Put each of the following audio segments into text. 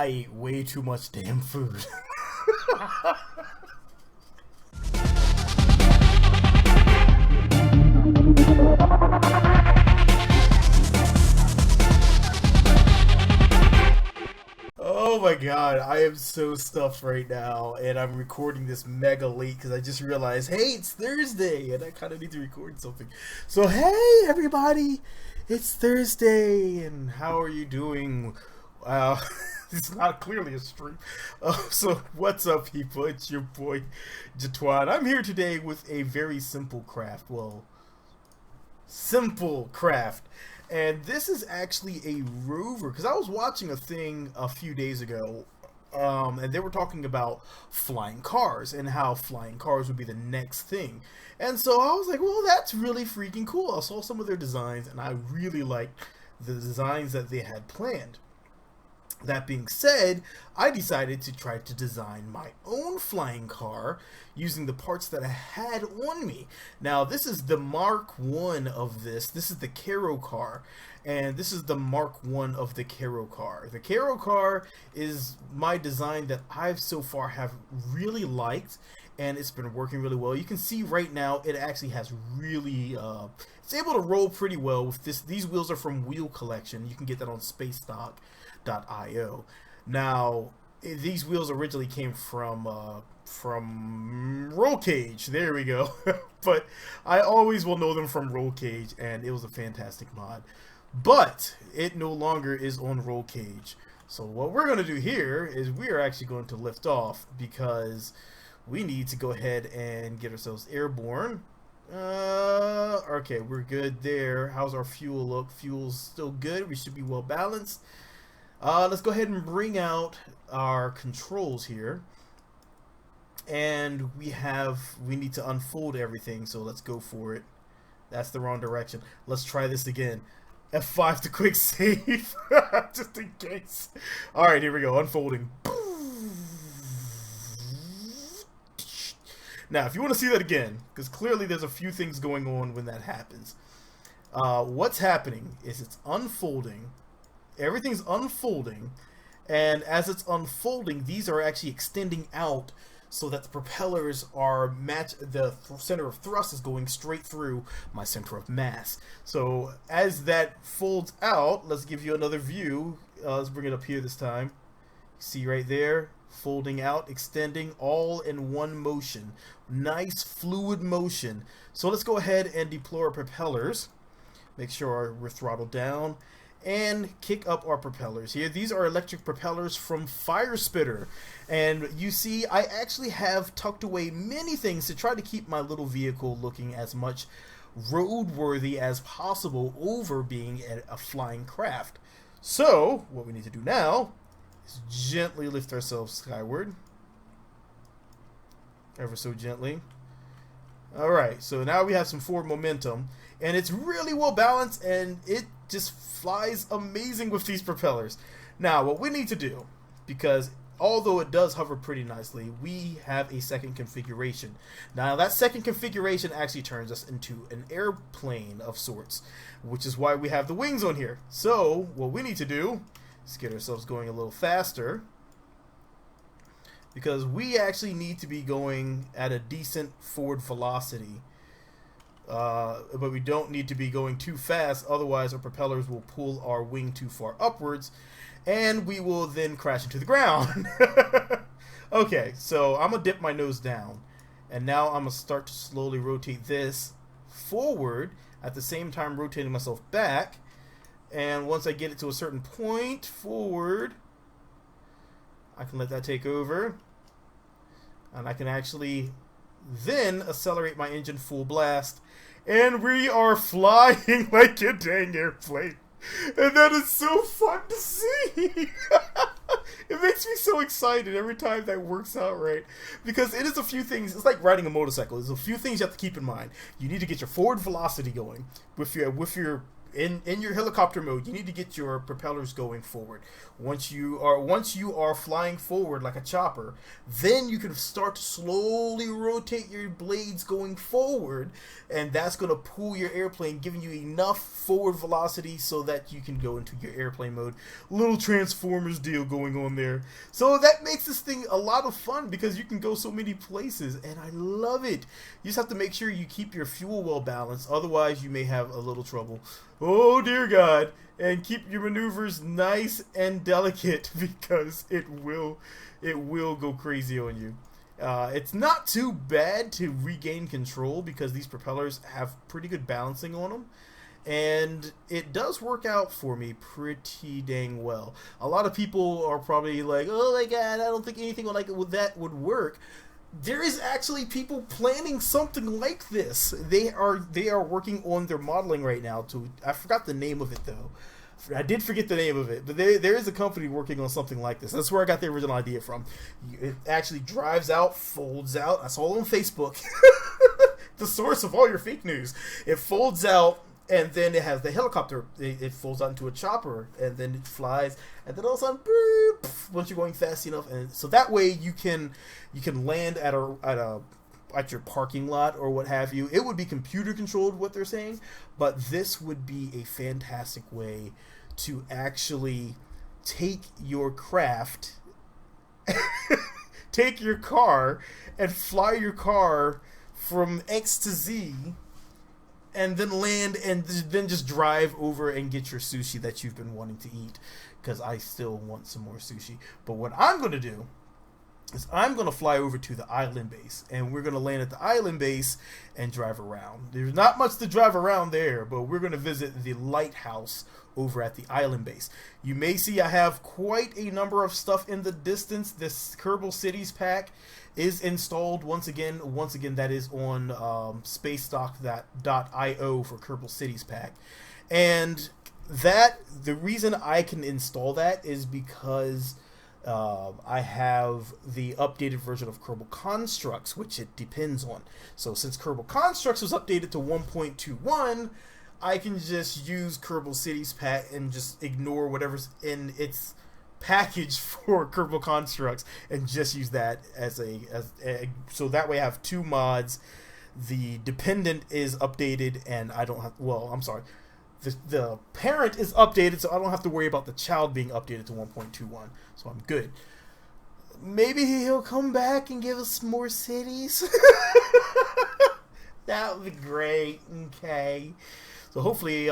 I ate way too much damn food. Oh my god, I am so stuffed right now, and I'm recording this mega late because I just realized, hey, it's Thursday, and I kind of need to record something. So, hey, everybody, it's Thursday, and how are you doing? It's not clearly a stream. So, what's up, people? It's your boy, Jatwan. I'm here today with a very simple craft. Well, simple craft. And this is actually a rover, because I was watching a thing a few days ago, and they were talking about flying cars, and how flying cars would be the next thing. And so I was like, well, that's really freaking cool. I saw some of their designs, and I really liked the designs that they had planned. That being said, I decided to try to design my own flying car using the parts that I had on me. Now, this is the Mark 1 of this. This is the Kerokar, and this is the Mark 1 of the Kerokar. The Kerokar is my design that I've so far have really liked, and it's been working really well. You can see right now it actually has really it's able to roll pretty well with this. These wheels are from Wheel Collection. You can get that on spacestock.io. Now, these wheels originally came from Roll Cage. There we go. But I always will know them from Roll Cage, and it was a fantastic mod. But it no longer is on Roll Cage. So what we're going to do here is we are actually going to lift off, because we need to go ahead and get ourselves airborne. Okay, we're good there. How's our fuel look? Fuel's still good. We should be well balanced. Let's go ahead and bring out our controls here. And we need to unfold everything, so let's go for it. That's the wrong direction. Let's try this again. F5 to quick save, just in case. Alright, here we go, unfolding. Now, if you want to see that again, because clearly there's a few things going on when that happens. What's happening is it's unfolding. Everything's unfolding, and as it's unfolding, these are actually extending out so that the propellers are the center of thrust is going straight through my center of mass. So as that folds out, let's give you another view. Let's bring it up here this time. See right there, folding out, extending, all in one motion. Nice fluid motion. So let's go ahead and deploy our propellers. Make sure we're throttled down, and kick up our propellers here. These are electric propellers from Fire Spitter, and you see I actually have tucked away many things to try to keep my little vehicle looking as much roadworthy as possible over being a flying craft. So what we need to do now is gently lift ourselves skyward, ever so gently. Alright, so now we have some forward momentum, and it's really well balanced, and it just flies amazing with these propellers. Now, what we need to do, because although it does hover pretty nicely, we have a second configuration. Now, that second configuration actually turns us into an airplane of sorts, which is why we have the wings on here. So, what we need to do is get ourselves going a little faster, because we actually need to be going at a decent forward velocity. But we don't need to be going too fast, otherwise our propellers will pull our wing too far upwards, and we will then crash into the ground. Okay, so I'm going to dip my nose down, and now I'm going to start to slowly rotate this forward, at the same time rotating myself back, and once I get it to a certain point forward, I can let that take over, and I can actually then accelerate my engine full blast, and we are flying like a dang airplane, and that is so fun to see. It makes me so excited every time that works out right, because it is a few things. It's like riding a motorcycle. There's a few things you have to keep in mind. You need to get your forward velocity going with your in your helicopter mode, you need to get your propellers going forward. Once you are flying forward like a chopper, then you can start to slowly rotate your blades going forward, and that's going to pull your airplane, giving you enough forward velocity so that you can go into your airplane mode. Little Transformers deal going on there. So that makes this thing a lot of fun because you can go so many places, and I love it. You just have to make sure you keep your fuel well balanced, otherwise you may have a little trouble. Oh dear God. And keep your maneuvers nice and delicate because it will go crazy on you. It's not too bad to regain control because these propellers have pretty good balancing on them, and it does work out for me pretty dang well. A lot of people are probably like, oh my God, I don't think anything like that would work. There is actually people planning something like this. They are working on their modeling right now. I forgot the name of it though. I did forget the name of it, but there is a company working on something like this. That's where I got the original idea from. It actually drives out, folds out. I saw it on Facebook. The source of all your fake news. It folds out, and then it has the helicopter. It folds out into a chopper, and then it flies, and then all of a sudden, boop, once you're going fast enough, and so that way you can land at your parking lot or what have you. It would be computer controlled, what they're saying, but this would be a fantastic way to actually take your craft, take your car, and fly your car from X to Z, and then land, and then just drive over and get your sushi that you've been wanting to eat, because I still want some more sushi. But what I'm going to do is I'm going to fly over to the island base, and we're going to land at the island base and drive around. There's not much to drive around there, but we're going to visit the lighthouse over at the island base. You may see I have quite a number of stuff in the distance. This Kerbal Cities Pack is installed once again. That is on spacestock.io for Kerbal Cities Pack. And the reason I can install that is because I have the updated version of Kerbal Constructs, which it depends on. So since Kerbal Constructs was updated to 1.21, I can just use Kerbal Cities Pack and just ignore whatever's in its package for Kerbal Constructs and just use that as so that way I have two mods. The dependent is updated, and I don't have, well, I'm sorry, the parent is updated, so I don't have to worry about the child being updated to 1.21, so I'm good. Maybe he'll come back and give us more cities. That would be great. Okay, so hopefully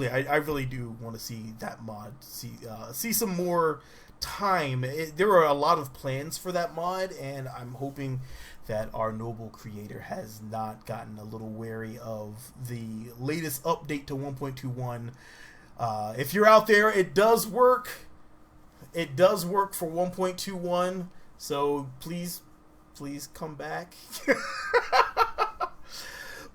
I really do want to see that mod, see some more time. There are a lot of plans for that mod, and I'm hoping that our noble creator has not gotten a little wary of the latest update to 1.21. If you're out there, it does work. It does work for 1.21. So please come back.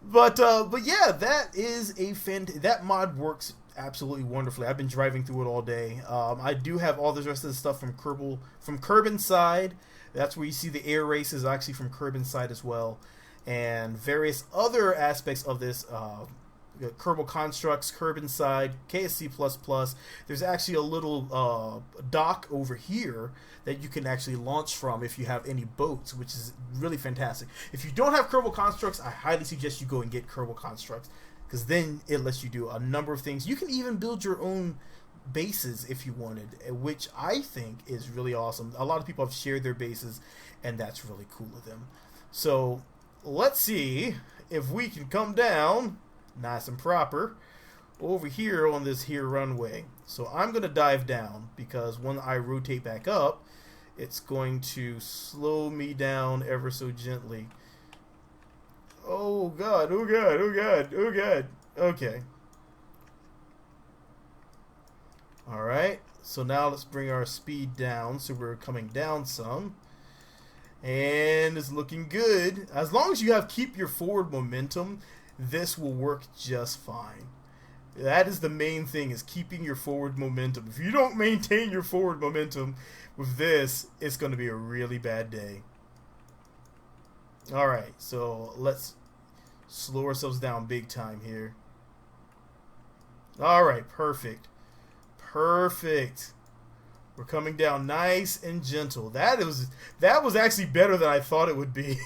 But yeah, that is that mod works absolutely wonderfully. I've been driving through it all day. I do have all the rest of the stuff from Kerbin's side. That's where you see the air race is actually from Kerbin's side as well, and various other aspects of this. Kerbal Constructs, Kerbin's side, KSC++. There's actually a little dock over here that you can actually launch from if you have any boats, which is really fantastic. If you don't have Kerbal Constructs, I highly suggest you go and get Kerbal Constructs, because then it lets you do a number of things. You can even build your own bases if you wanted, which I think is really awesome. A lot of people have shared their bases, and that's really cool of them. So let's see if we can come down nice and proper over here on this here runway. So I'm going to dive down, because when I rotate back up, it's going to slow me down ever so gently. Oh God, oh God, oh God, oh God. Okay. Alright, so now let's bring our speed down, so we're coming down some. And it's looking good. As long as you keep your forward momentum, this will work just fine. That is the main thing, is keeping your forward momentum. If you don't maintain your forward momentum with this, it's going to be a really bad day. Alright, so let's slow ourselves down big time here. All right, perfect. Perfect. We're coming down nice and gentle. That was actually better than I thought it would be.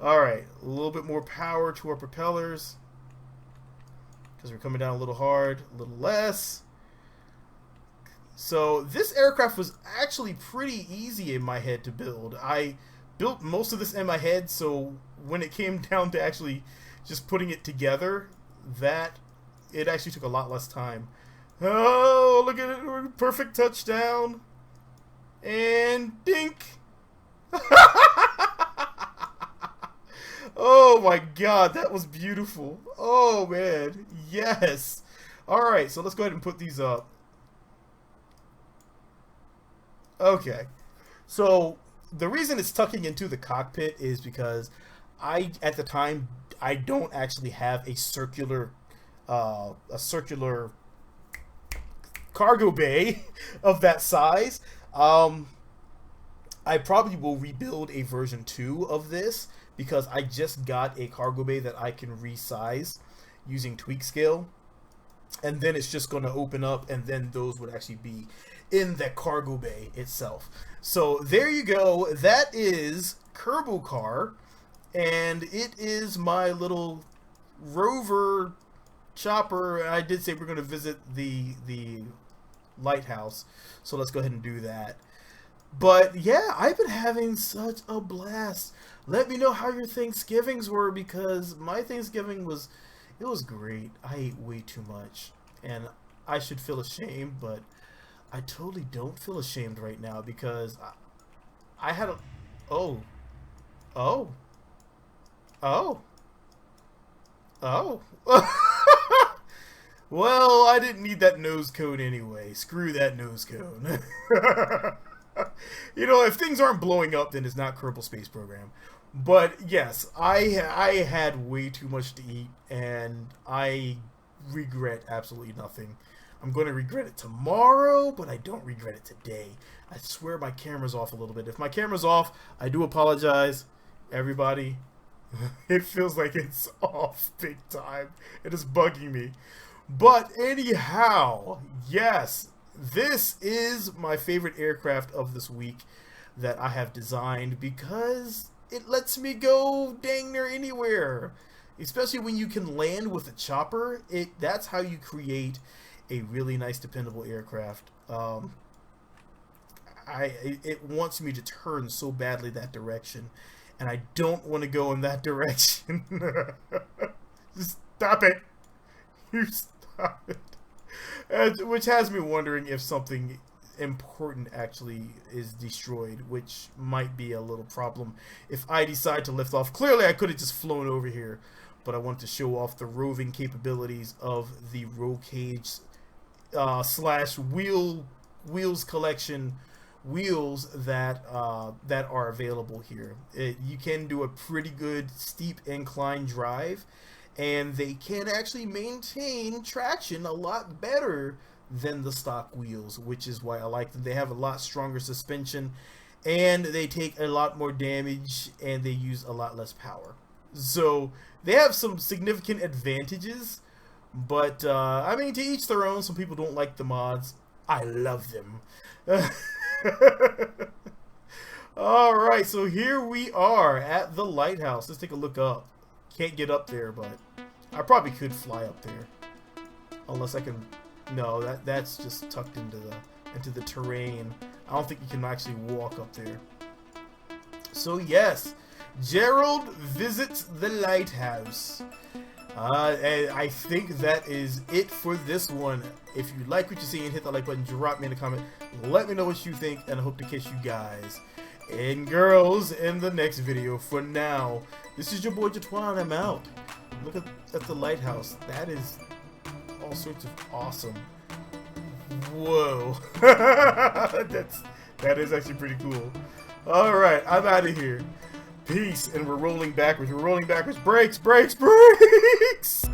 All right, a little bit more power to our propellers because we're coming down a little hard, a little less. So this aircraft was actually pretty easy in my head to build. I built most of this in my head, so when it came down to actually just putting it together, it actually took a lot less time. Oh, look at it. Perfect touchdown. And dink. Oh my god, that was beautiful. Oh man, yes. Alright, so let's go ahead and put these up. Okay, so the reason it's tucking into the cockpit is because at the time, I don't actually have a circular cargo bay of that size. I probably will rebuild a version 2 of this because I just got a cargo bay that I can resize using tweak scale, and then it's just going to open up, and then those would actually be in the cargo bay itself. So there you go. That is Kerokar, and it is my little rover chopper. I did say we're going to visit the lighthouse, so let's go ahead and do that. But yeah, I've been having such a blast. Let me know how your Thanksgivings were, because my Thanksgiving was great. I ate way too much, and I should feel ashamed, but I totally don't feel ashamed right now because I had a oh. Well, I didn't need that nose cone anyway. Screw that nose cone. You know, if things aren't blowing up, then it's not Kerbal Space Program. But yes, I had way too much to eat, and I regret absolutely nothing. I'm going to regret it tomorrow, but I don't regret it today. I swear my camera's off a little bit. If my camera's off, I do apologize, everybody. It feels like it's off big time. It is bugging me. But anyhow, yes, this is my favorite aircraft of this week that I have designed because it lets me go dang near anywhere. Especially when you can land with a chopper. That's how you create a really nice, dependable aircraft. It wants me to turn so badly that direction, and I don't want to go in that direction. Just stop it. You stop it. Which has me wondering if something important actually is destroyed, which might be a little problem if I decide to lift off. Clearly, I could have just flown over here, but I wanted to show off the roving capabilities of the roll cage slash wheels collection wheels that are available here. You can do a pretty good steep incline drive, and they can actually maintain traction a lot better than the stock wheels, which is why I like them. They have a lot stronger suspension, and they take a lot more damage, and they use a lot less power. So they have some significant advantages, but I mean, to each their own. Some people don't like the mods. I love them. Alright, so here we are at the lighthouse. Let's take a look up. Can't get up there, but I probably could fly up there. Unless I can... No, that's just tucked into the terrain. I don't think you can actually walk up there. So yes, Gerald visits the lighthouse. And I think that is it for this one. If you like what you see, and hit the like button, drop me in a comment. Let me know what you think, and I hope to catch you guys and girls in the next video. For now, this is your boy Jatwan, and I'm out. Look at the lighthouse. That is all sorts of awesome. Whoa. That is actually pretty cool. Alright, I'm out of here. Peace, and we're rolling backwards. We're rolling backwards. Brakes, brakes, brakes!